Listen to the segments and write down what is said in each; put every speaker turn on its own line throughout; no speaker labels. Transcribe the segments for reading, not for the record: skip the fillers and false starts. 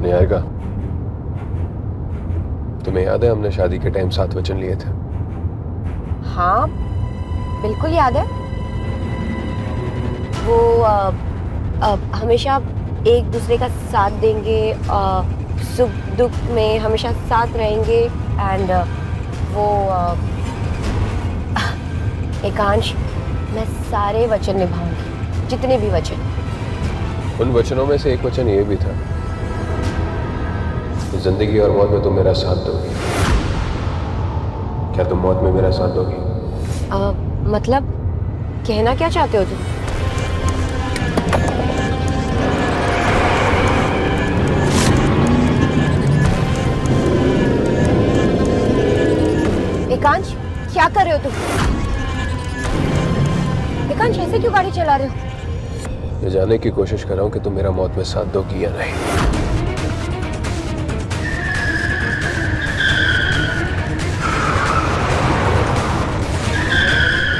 निहारिका, तुम्हें याद है हमने शादी के टाइम 7 वचन लिए थे?
हाँ बिल्कुल याद है। वो हमेशा एक दूसरे का साथ देंगे, सुख दुख में हमेशा साथ रहेंगे। एंड वो एकांश, मैं सारे वचन निभाऊंगी, जितने भी वचन।
उन वचनों में से एक वचन ये भी था कि जिंदगी और मौत में तुम मेरा साथ दोगी। क्या तुम मौत में मेरा साथ दोगी?
मतलब कहना क्या चाहते हो तुम? एकांश, क्या कर रहे हो तुम? एकांश, ऐसे क्यों गाड़ी चला रहे हो?
ये जानने की कोशिश कर रहा हूं कि तुम मेरा मौत में साथ दोगी या नहीं।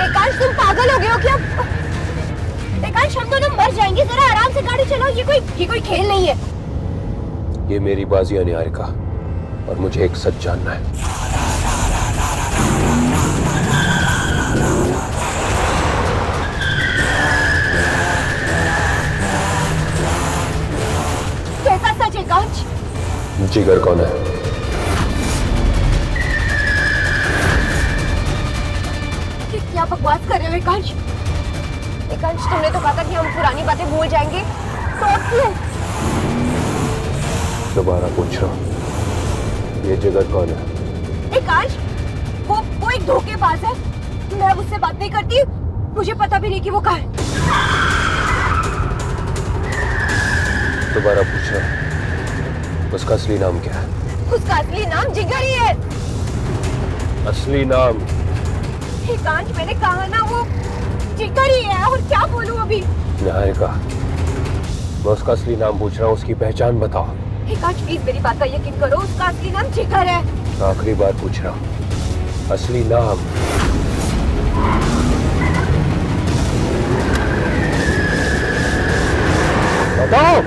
एकांश, तुम पागल हो गए हो क्या? एकांश, हम दोनों मर जाएंगे, जरा आराम से गाड़ी चलाओ। ये कोई खेल नहीं है।
ये मेरी बाजी है निहारिका, और मुझे एक सच जानना है।
कैसा सच एकांश?
जिगर कौन है?
क्या बकवास कर रहे हो एकांश? एकांश, तुमने तो कहा था कि हम पुरानी बातें भूल जाएंगे, तो अब क्यों?
दोबारा पूछ रहा हूं, ये जिगर कौन है?
एकांश, वो एक धोखेबाज है। मैं उससे बात नहीं करती, मुझे पता भी नहीं कि वो कहाँ है।
दोबारा पूछ रहा हूं, उसका असली नाम क्या है?
उसका असली नाम जिगर ही है।
असली नाम?
एकांश, मैंने कहा ना, वो जिगर ही है, और क्या बोलूं अभी?
निहारिका, मैं उसका असली नाम पूछ रहा हूँ, उसकी पहचान बताओ।
एकांश, प्लीज मेरी बात का यकीन करो, उसका असली नाम जिगर है।
आखिरी बार पूछ रहा हूँ, असली नाम? बताओ।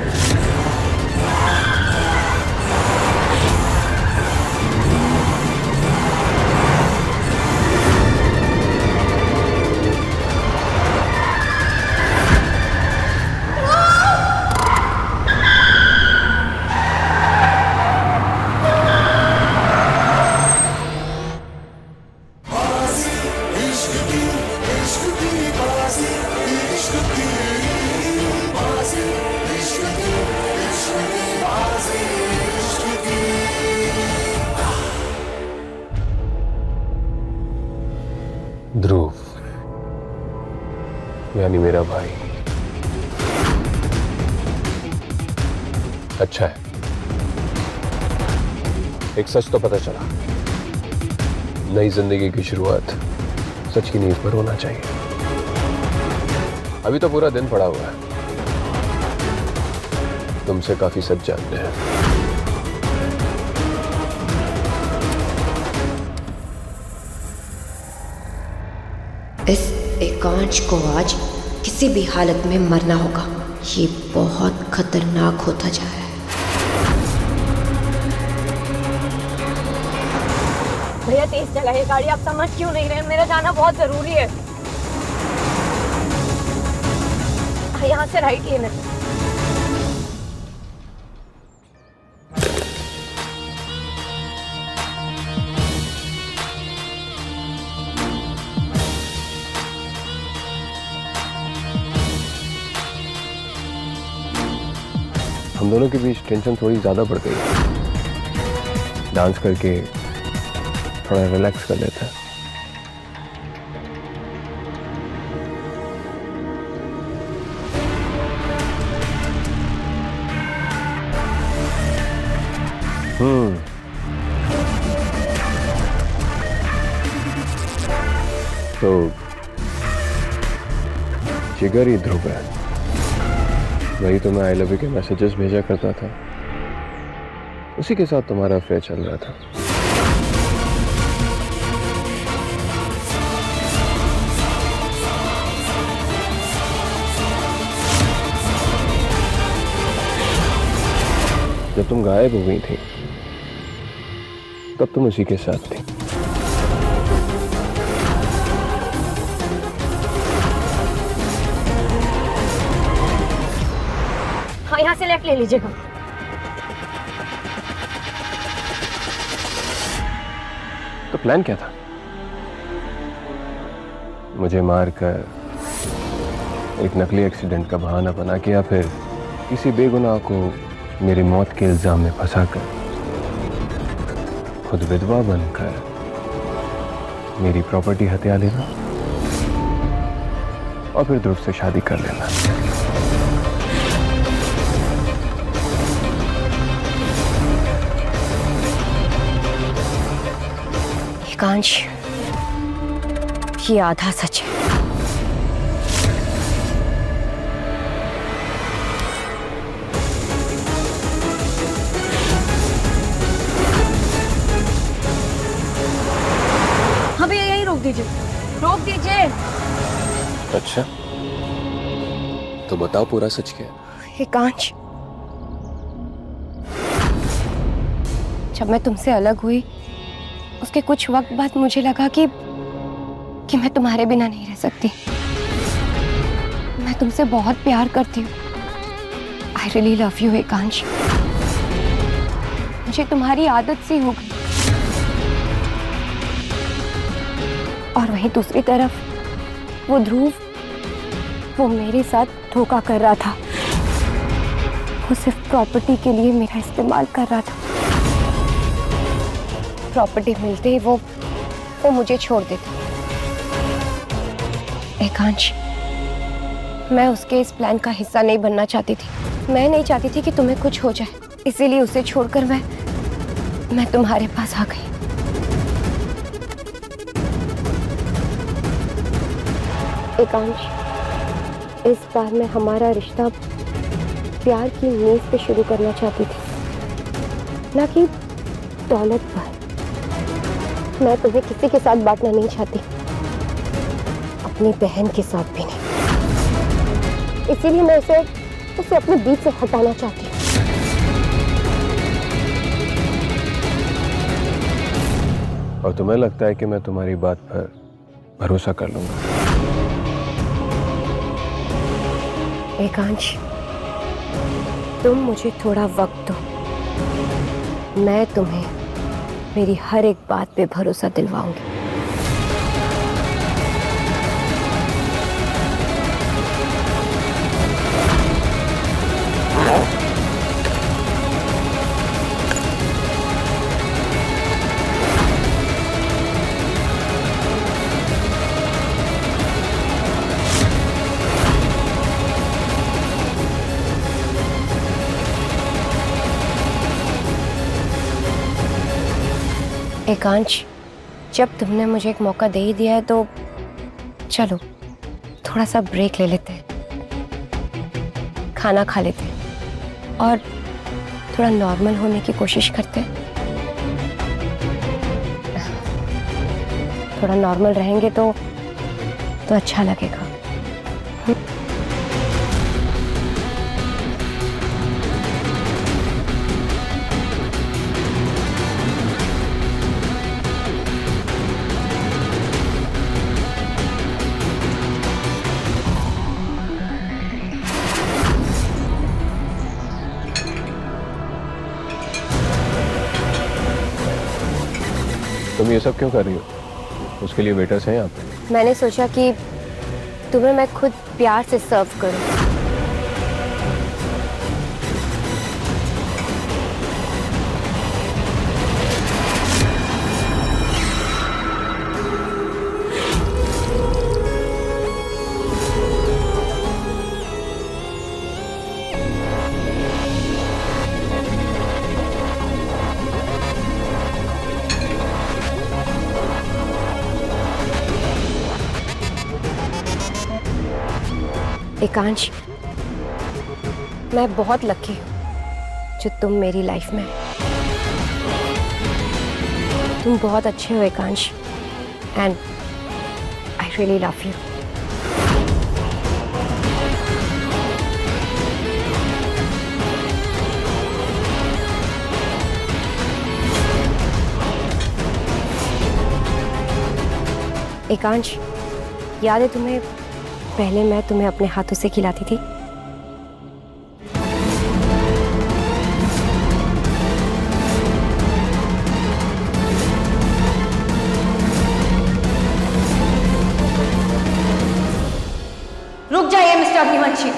ध्रुव, यानी मेरा भाई। अच्छा है, एक सच तो पता चला। नई जिंदगी की शुरुआत सच की नींव पर होना चाहिए। अभी तो पूरा दिन पड़ा हुआ है, तुमसे काफी सच जानते हैं।
इस एकांश को आज किसी भी हालत में मरना होगा। ये बहुत खतरनाक होता जा रहा है।
भैया, तेज चलाइए गाड़ी। आप समझ क्यों नहीं रहे? मेरा जाना बहुत जरूरी है। यहाँ से राइट लेना।
हम दोनों के बीच टेंशन थोड़ी ज्यादा बढ़ गई है। डांस करके थोड़ा रिलैक्स कर लेते हैं। तो जिगर ही ध्रुव है, वही तो मैं आई लव यू के मैसेजेस भेजा करता था, उसी के साथ तुम्हारा अफेयर चल रहा था। जब तुम गायब हो गई थी तब तुम उसी के साथ थी।
हाँ, यहाँ से लेफ्ट ले लीजिएगा।
तो प्लान क्या था? मुझे मारकर एक नकली एक्सीडेंट का बहाना बना के या फिर किसी बेगुनाह को मेरी मौत के इल्जाम में फंसाकर खुद विधवा बनकर मेरी प्रॉपर्टी हथिया लेना और फिर ध्रुव से शादी कर लेना।
एकांश, ये आधा सच है। हाँ भैया, यही रोक दीजिए, रोक दीजिए।
अच्छा, तो बताओ पूरा सच क्या है?
एकांश, जब मैं तुमसे अलग हुई उसके कुछ वक्त बाद मुझे लगा कि मैं तुम्हारे बिना नहीं रह सकती। मैं तुमसे बहुत प्यार करती हूँ। आई रियली लव यू एकांश। मुझे तुम्हारी आदत सी हो गई। और वहीं दूसरी तरफ वो ध्रुव, वो मेरे साथ धोखा कर रहा था। वो सिर्फ प्रॉपर्टी के लिए मेरा इस्तेमाल कर रहा था। प्रॉपर्टी मिलते ही वो मुझे छोड़ देता। एकांश, मैं उसके इस प्लान का हिस्सा नहीं बनना चाहती थी। मैं नहीं चाहती थी कि तुम्हें कुछ हो जाए, इसीलिए उसे छोड़कर मैं तुम्हारे पास आ गई। एकांश, इस बार मैं हमारा रिश्ता प्यार की नींव पे शुरू करना चाहती थी, ना कि दौलत पर। मैं तुम्हें किसी के साथ बांटना नहीं चाहती, अपनी बहन के साथ भी नहीं। इसीलिए मैं उसे अपने बीच से हटाना चाहती हूँ।
और तुम्हें लगता है कि मैं तुम्हारी बात पर भरोसा कर लूंगा?
एकांश, तुम मुझे थोड़ा वक्त दो। मैं तुम्हें मेरी हर एक बात पे भरोसा दिलवाऊंगी। एकांश, जब तुमने मुझे एक मौका दे ही दिया है तो चलो थोड़ा सा ब्रेक ले लेते हैं, खाना खा लेते हैं और थोड़ा नॉर्मल होने की कोशिश करते हैं। थोड़ा नॉर्मल रहेंगे तो अच्छा लगेगा।
तुम ये सब क्यों कर रही हो? उसके लिए वेटर्स हैं यहाँ पे।
मैंने सोचा कि तुम्हें मैं खुद प्यार से सर्व करूं। एकांश, मैं बहुत लकी हूँ जो तुम मेरी लाइफ में। तुम बहुत अच्छे हो Ekansh, and I really love you. Ekansh, याद है तुम्हें, पहले मैं तुम्हें अपने हाथों से खिलाती थी।
रुक जाइए मिस्टर अग्निवंशी।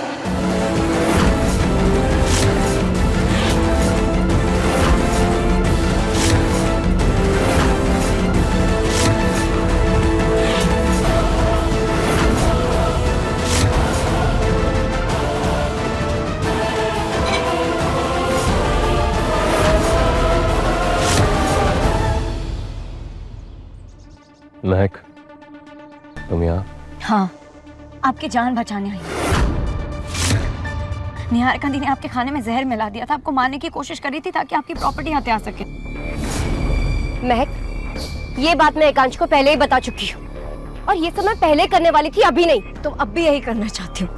महक, तुम यहाँ?
हाँ, आपकी जान बचाने आई। निहारिका दी ने आपके खाने में जहर मिला दिया था, आपको मारने की कोशिश करी थी ताकि आपकी प्रॉपर्टी हाथ आ सके।
महक, ये बात मैं एकांश को पहले ही बता चुकी हूँ, और ये सब मैं पहले करने वाली थी, अभी नहीं।
तुम अब भी यही करना चाहती हो?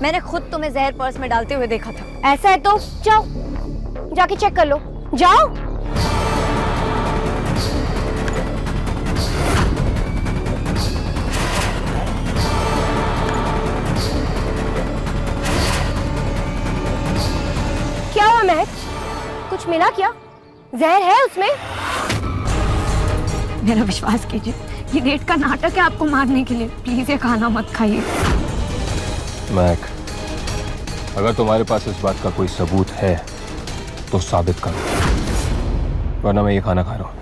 मैंने खुद तुम्हें जहर पर्स में डालते हुए देखा था।
ऐसा है तो जाओ, जाके चेक कर लो, जाओ। क्या हुआ महक? कुछ मिला क्या? जहर है उसमें?
मेरा विश्वास कीजिए, ये डेट का नाटक है आपको मारने के लिए। प्लीज ये खाना मत खाइए।
महक, अगर तुम्हारे पास इस बात का कोई सबूत है तो साबित करो, वरना मैं ये खाना खा रहा हूँ।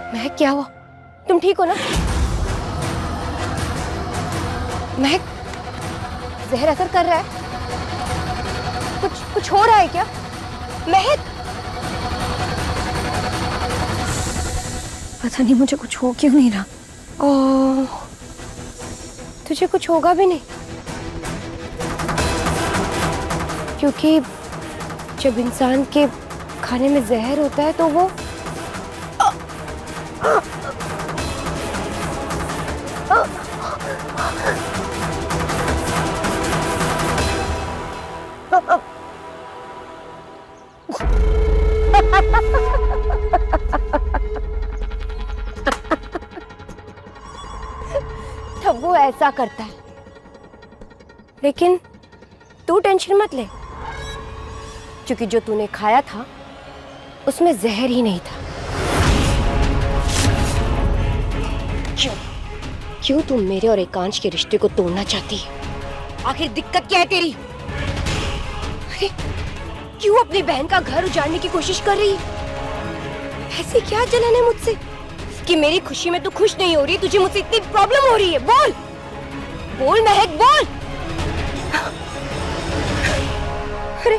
महक, क्या हुआ? तुम ठीक हो ना? महक, जहर असर कर रहा है? कुछ हो रहा है क्या? महक,
पता नहीं मुझे कुछ हो क्यों नहीं रहा।
ओह, तुझे कुछ होगा भी नहीं, क्योंकि जब इंसान के खाने में जहर होता है तो वो तब वो ऐसा करता है। लेकिन तू टेंशन मत ले, क्योंकि जो तूने खाया था उसमें जहर ही नहीं था। क्यों तुम मेरे और एकांश के रिश्ते को तोड़ना चाहती है? आखिर दिक्कत क्या है तेरी? अरे क्यों अपनी बहन का घर उजाड़ने की कोशिश कर रही है? ऐसी क्या जलन है मुझसे कि मेरी खुशी में तू खुश नहीं हो रही? तुझे मुझसे इतनी प्रॉब्लम हो रही है? बोल बोल महक, बोल। अरे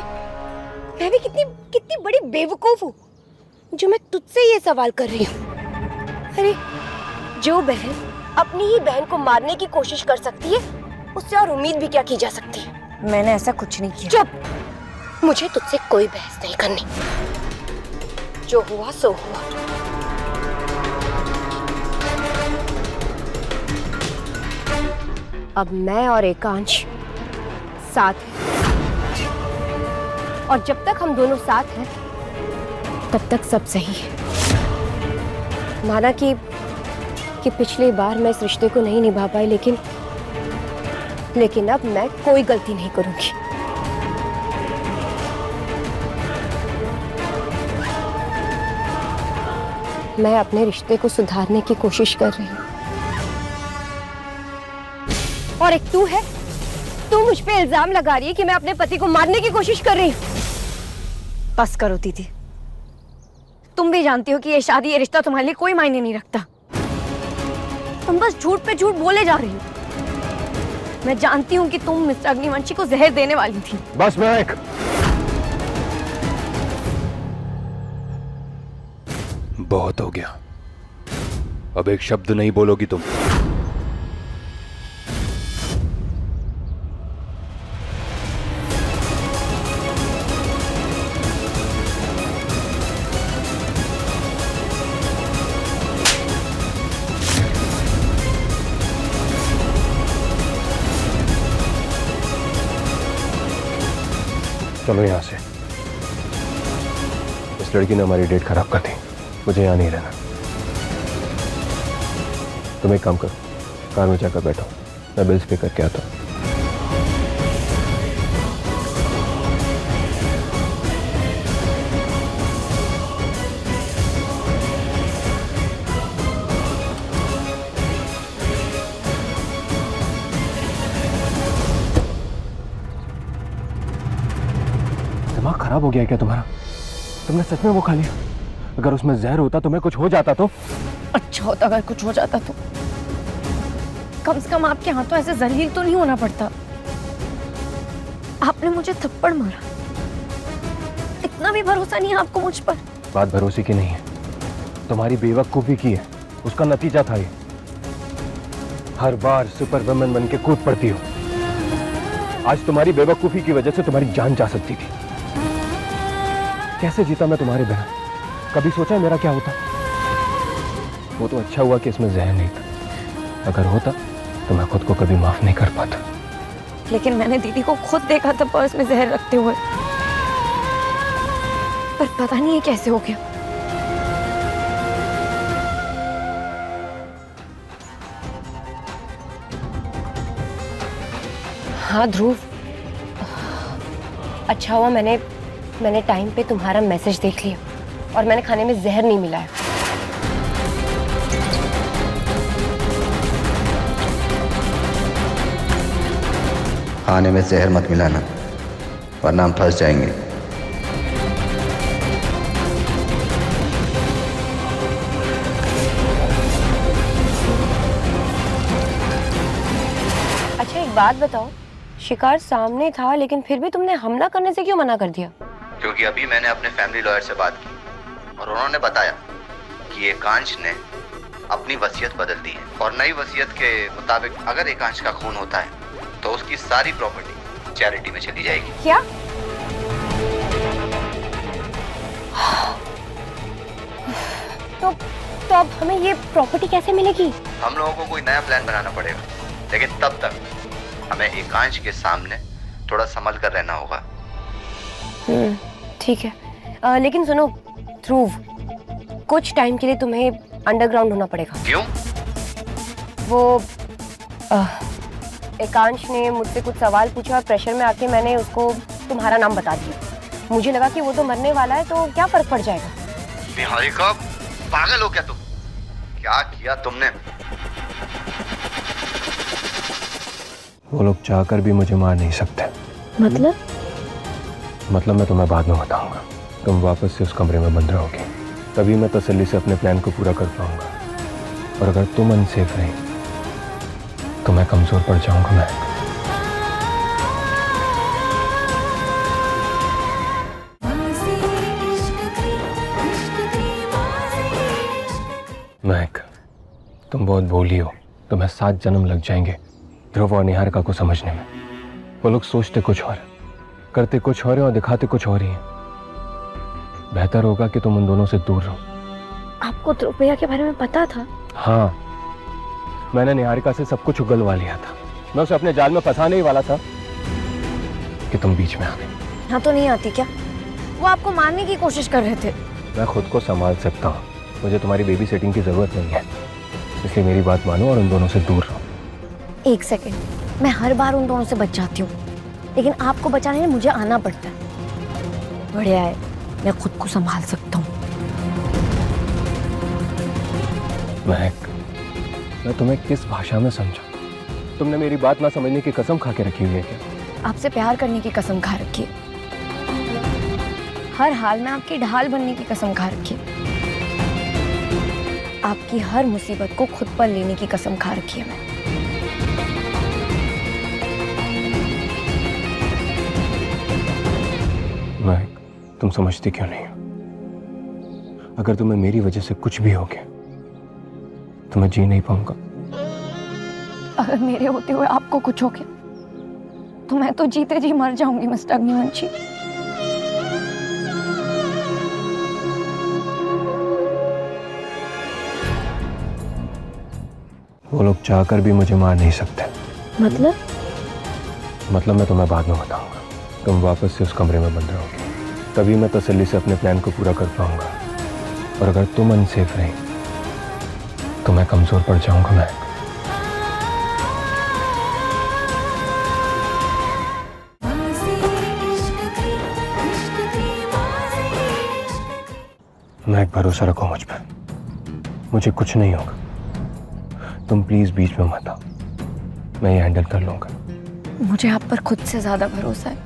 मैं भी कितनी बड़ी बेवकूफ हूँ जो मैं तुझसे ये सवाल कर रही हूँ। अरे जो बहन अपनी ही बहन को मारने की कोशिश कर सकती है, उससे और उम्मीद भी क्या की जा सकती है?
मैंने ऐसा कुछ नहीं किया।
चुप, मुझे तुझसे कोई बहस नहीं करनी। जो हुआ सो हुआ। अब मैं और एकांश साथ हैं, और जब तक हम दोनों साथ हैं तब तक सब सही है। माना कि पिछली बार मैं इस रिश्ते को नहीं निभा पाई, लेकिन अब मैं कोई गलती नहीं करूंगी। मैं अपने रिश्ते को सुधारने की कोशिश कर रही हूँ, और एक तू मुझ पे इल्जाम लगा रही है कि मैं अपने पति को मारने की कोशिश कर रही हूँ।
बस करो दीदी, तुम भी जानती हो कि ये शादी, ये रिश्ता तुम्हारे लिए कोई मायने नहीं रखता। तुम बस झूठ पे झूठ बोले जा रही हो। मैं जानती हूँ कि तुम मिस्टर अग्निवंशी को जहर देने वाली थी।
बस महक, बहुत हो गया। अब एक शब्द नहीं बोलोगी तुम। चलो यहां से। इस लड़की ने हमारी डेट खराब कर दी, मुझे यहां नहीं रहना। तुम एक काम करो, कार में जाकर बैठो, मैं बिल्स पे करके आता हूं। दिमाग खराब हो गया है क्या तुम्हारा? तुमने सच में वो खा लिया? अगर उसमें जहर होता, तुम्हें कुछ हो जाता तो?
अच्छा होता अगर कुछ हो जाता तो। कम से कम आपके हाथों ऐसे जलील तो नहीं होना पड़ता। आपने मुझे थप्पड़ मारा, इतना भी भरोसा नहीं है आपको मुझ पर?
बात भरोसे की नहीं है, तुम्हारी बेवकूफी की है। उसका नतीजा था ये। हर बार सुपर वुमन बन के कूद पड़ती हो। आज तुम्हारी बेवकूफी की वजह से तुम्हारी जान जा सकती थी। कैसे जीता मैं तुम्हारे बिना? कभी सोचा है मेरा क्या होता? वो तो अच्छा हुआ कि इसमें जहर नहीं था। अगर होता तो मैं खुद को कभी माफ नहीं कर पाता।
लेकिन मैंने दीदी को खुद देखा था पर्स में जहर रखते हुए, पर पता नहीं है कैसे हो गया।
हाँ ध्रुव, अच्छा हुआ मैंने टाइम पे तुम्हारा मैसेज देख लिया और मैंने खाने में जहर नहीं मिलाया।
खाने में जहर मत मिलाना, वरना हम फंस जाएंगे।
अच्छा एक बात बताओ, शिकार सामने था लेकिन फिर भी तुमने हमला करने से क्यों मना कर दिया?
क्योंकि अभी मैंने अपने फैमिली लॉयर से बात की और उन्होंने बताया कि एकांश ने अपनी वसीयत बदल दी है और नई वसीयत के मुताबिक अगर एकांश का खून होता है तो उसकी सारी प्रॉपर्टी चैरिटी में चली जाएगी।
क्या? तो अब हमें ये प्रॉपर्टी कैसे मिलेगी?
हम लोगों को कोई नया प्लान बनाना पड़ेगा, लेकिन तब तक हमें एकांश के सामने थोड़ा संभल कर रहना होगा।
ठीक है, लेकिन सुनो ध्रुव, कुछ टाइम के लिए तुम्हें अंडरग्राउंड होना पड़ेगा।
क्यों?
वो एकांश ने मुझसे कुछ सवाल पूछा और प्रेशर में आके मैंने उसको तुम्हारा नाम बता दिया। मुझे लगा कि वो तो मरने वाला है, तो क्या फर्क पड़ जाएगा।
निहारिका, पागल हो क्या तुम? क्या किया तुमने?
वो लोग चाहकर भी मुझे मार नहीं सकते। मतलब मैं तुम्हें बाद में बताऊंगा। तुम वापस से उस कमरे में बंद रहोगे, तभी मैं तसल्ली से अपने प्लान को पूरा कर पाऊंगा। और अगर तुम अनसेफ रही तो मैं कमजोर पड़ जाऊंगा। महक, तुम बहुत भोली हो। तुम्हें 7 जन्म लग जाएंगे ध्रुव और निहारिका को समझने में। वो लोग सोचते कुछ और, करते कुछ और और दिखाते कुछ और ही है। बेहतर होगा कि तुम उन दोनों से दूर रहो।
आपको ध्रुव भैया के बारे में पता था?
हाँ, मैंने निहारिका से सब कुछ उगलवा लिया था। मैं उसे अपने जाल में फंसाने ही वाला था कि तुम बीच में आ गई।
हाँ तो नहीं आती क्या? वो आपको मारने की कोशिश कर रहे थे।
मैं खुद को संभाल सकता हूँ, मुझे तुम्हारी बेबी सेटिंग की जरूरत नहीं है। इसलिए मेरी बात मानो और उन दोनों से दूर रहो।
1 सेकेंड, मैं हर बार उन दोनों से बच जाती हूँ, लेकिन आपको बचाने में मुझे आना पड़ता है। बढ़िया है, मैं खुद को संभाल सकता हूँ।
महक, मैं तुम्हें किस भाषा में समझा? तुमने मेरी बात ना समझने की कसम खा के रखी हुई है क्या?
आपसे प्यार करने की कसम खा रखी है, हर हाल में आपकी ढाल बनने की कसम खा रखी है। आपकी हर मुसीबत को खुद पर लेने की कसम खा रखी है मैंने।
महक, तुम समझती क्यों नहीं हो? अगर तुम्हें मेरी वजह से कुछ भी हो गया तो मैं जी नहीं पाऊंगा।
अगर मेरे होते हुए आपको कुछ हो गया तो मैं तो जीते जी मर जाऊंगी मिस्टर अग्निवंशी।
वो लोग चाहकर भी मुझे मार नहीं सकते।
मतलब
मैं तुम्हें बाद में बताऊंगा। तुम वापस से उस कमरे में बंद रहोगे, तभी मैं तसल्ली से अपने प्लान को पूरा कर पाऊंगा। और अगर तुम अनसेफ रही तो मैं कमजोर पड़ जाऊंगा। मैं एक भरोसा रखो मुझ पर, मुझे कुछ नहीं होगा। तुम प्लीज बीच में मत आओ, मैं ये हैंडल कर लूंगा।
मुझे आप पर खुद से ज्यादा भरोसा है,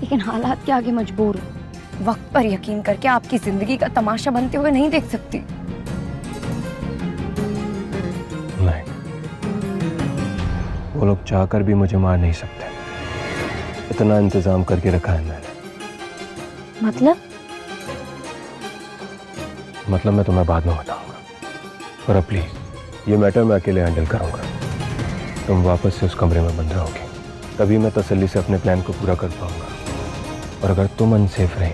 लेकिन हालात के आगे मजबूर हूँ। वक्त पर यकीन करके आपकी जिंदगी का तमाशा बनते हुए नहीं देख सकती।
नहीं, वो लोग चाहकर भी मुझे मार नहीं सकते। इतना इंतजाम करके रखा है मैंने। मतलब मैं तुम्हें बाद में बताऊंगा, पर अब प्लीज ये मैटर मैं अकेले हैंडल करूंगा। तुम वापस से उस कमरे में बंद रहोगे, तभी मैं तसल्ली से अपने प्लान को पूरा कर पाऊंगा। और अगर तुम अनसेफ रहे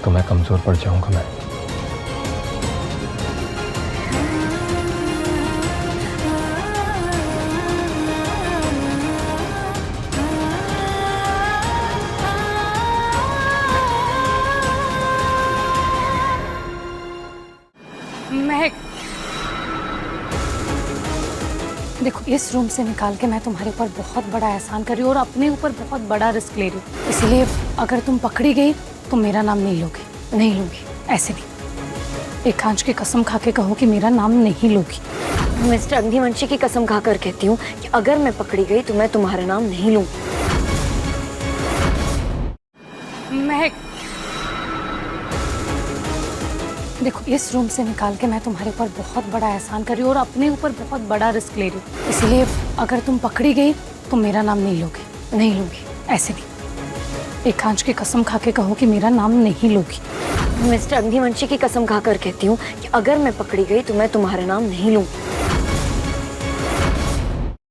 तो मैं कमजोर पड़ जाऊंगा।
महक, देखो इस रूम से निकाल के मैं तुम्हारे ऊपर बहुत बड़ा एहसान कर रही हूँ और अपने ऊपर बहुत बड़ा रिस्क ले रही हूँ। इसलिए अगर तुम पकड़ी गई तो मेरा नाम नहीं लोगी। नहीं लूंगी, ऐसे नहीं। एक कांच की कसम खा के कहो कि मेरा नाम नहीं लोगी।
मिस्टर अग्निवंशी की कसम खाकर कहती हूँ कि अगर मैं पकड़ी गई तो मैं तुम्हारा नाम नहीं लूंगी।
महक, देखो इस रूम से निकाल के मैं तुम्हारे ऊपर बहुत बड़ा एहसान कर रही हूँ और अपने ऊपर बहुत बड़ा रिस्क ले रही हूँ। इसलिए अगर तुम पकड़ी गई तो मेरा नाम नहीं लोगी। नहीं लूंगी, ऐसे नहीं। एक कांच की कसम खा के कहो कि मेरा नाम नहीं लोगी।
मिस्टर अग्निवंशी की कसम खाकर कहती हूँ कि अगर मैं पकड़ी गई तो मैं तुम्हारा नाम नहीं लूंगी।